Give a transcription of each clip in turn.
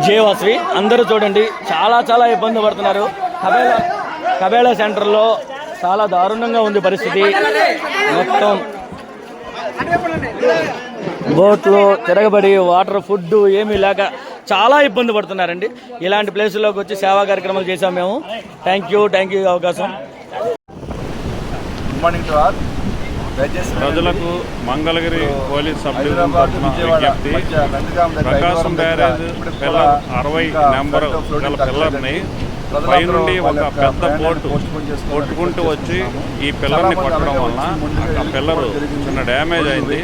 జేవాసవి అందరూ చూడండి, చాలా చాలా ఇబ్బంది పడుతున్నారు. కబేళా సెంటర్లో చాలా దారుణంగా ఉంది పరిస్థితి. మొత్తం బోట్లు తిరగబడి వాటర్ ఫుడ్ ఏమీ లేక చాలా ఇబ్బంది పడుతున్నారండి. ఇలాంటి ప్లేసుల్లోకి వచ్చి సేవా కార్యక్రమాలు చేసాం మేము. థ్యాంక్ యూ అవకాశం. Good morning to all. ప్రజలకు మంగళగిరి పోలీస్ సబ్ డివిజన్ తరఫున విజ్ఞప్తి. ప్రకాశం బ్యారేజ్ పిల్లర్ 60 నెంబర్ గల పిల్లర్ని పై నుండి ఒక పెద్ద బోటు కొట్టుకుంటూ వచ్చి ఈ పిల్లర్ని కొట్టడం వలన ఆ పిల్లర్ చిన్న డ్యామేజ్ అయింది.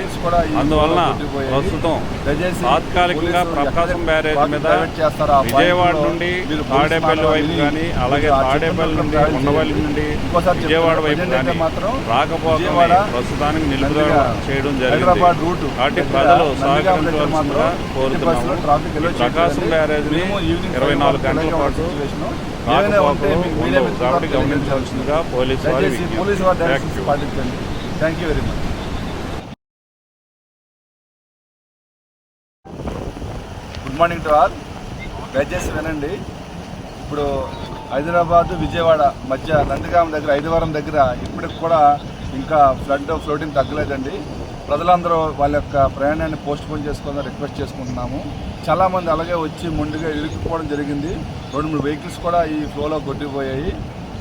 అందువలన ప్రస్తుతం తాత్కాలికంగా ప్రకాశం బ్యారేజ్ మీద విజయవాడ నుండి తాడేపల్లి వైపు కానీ, అలాగే తాడేపల్లి నుండి ఉండవల్లి నుండి విజయవాడ వైపు కానీ రాకపోకల్ని ప్రస్తుతానికి నిలుపుదల చేయడం జరిగింది. కాబట్టి ప్రజలు సహకరించవలసిందిగా కోరుతున్నాము. ప్రకాశం బ్యారేజ్ని 24 గంటల పాటు రాకపోకలు ఉండవు కాబట్టి గమనించాల్సిందిగా పోలీసు వారి పాటించండి. Thank you very much. Good morning to all. దయచేసి వినండి. ఇప్పుడు హైదరాబాద్ విజయవాడ మధ్య నందిగామ దగ్గర ఐదువరం దగ్గర ఇప్పటికి కూడా ఇంకా ఫ్లోటింగ్ తగ్గలేదండి. ప్రజలందరూ వాళ్ళ యొక్క ప్రయాణాన్ని పోస్ట్ పోన్ చేసుకోవాలని రిక్వెస్ట్ చేసుకుంటున్నాము. చాలామంది అలాగే వచ్చి మొండిగా ఇరుక్కుపోవడం జరిగింది. 2-3 వెహికల్స్ కూడా ఈ ఫ్లోలో కొట్టిపోయాయి.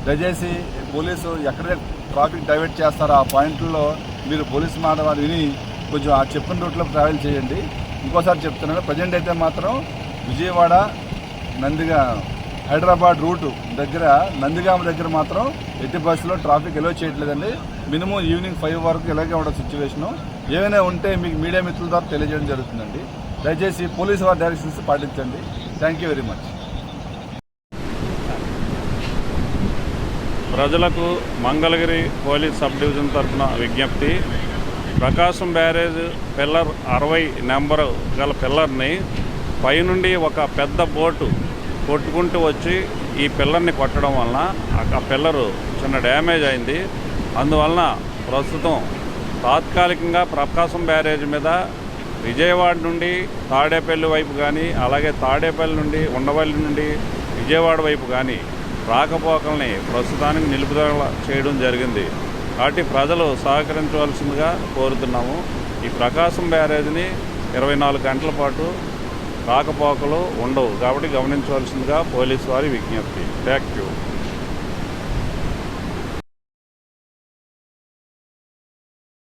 దయచేసి పోలీసు ఎక్కడైతే ట్రాఫిక్ డైవర్ట్ చేస్తారో ఆ పాయింట్లో మీరు పోలీసు మాట విని కొంచెం ఆ చెప్పిన రూట్లో ట్రావెల్ చేయండి. ఇంకోసారి చెప్తున్నాను, ప్రజెంట్ అయితే మాత్రం విజయవాడ హైదరాబాద్ రూటు దగ్గర నందిగామ దగ్గర మాత్రం ఎట్టి బస్సులో ట్రాఫిక్ ఎలో చేయట్లేదండి. మినిమం ఈవినింగ్ 5 వరకు ఇలాగే ఉండదు సిచ్యువేషను. ఏమైనా ఉంటే మీకు మీడియా మిత్రుల ద్వారా తెలియజేయడం జరుగుతుందండి. దయచేసి పోలీసు వారి డైరెక్షన్స్ పాటించండి. Thank you very much. ప్రజలకు మంగళగిరి పోలీస్ సబ్ డివిజన్ తరఫున విజ్ఞప్తి. ప్రకాశం బ్యారేజ్ పిల్లర్ 60 నెంబరు గల పిల్లర్ని పైనుండి ఒక పెద్ద బోటు కొట్టుకుంటూ వచ్చి ఈ పిల్లర్ని కొట్టడం వలన ఆ పిల్లరు చిన్న డ్యామేజ్ అయింది. అందువలన ప్రస్తుతం తాత్కాలికంగా ప్రకాశం బ్యారేజ్ మీద విజయవాడ నుండి తాడేపల్లి వైపు కానీ, అలాగే తాడేపల్లి నుండి ఉండవల్లి నుండి విజయవాడ వైపు కానీ రాకపోకల్ని ప్రస్తుతానికి నిలుపుదల చేయడం జరిగింది. కాబట్టి ప్రజలు సహకరించవలసిందిగా కోరుతున్నాము. ఈ ప్రకాశం బ్యారేజ్ని 24 గంటల పాటు రాకపోకలు ఉండవు కాబట్టి గమనించవలసిందిగా పోలీసు వారి విజ్ఞప్తి. Thank you.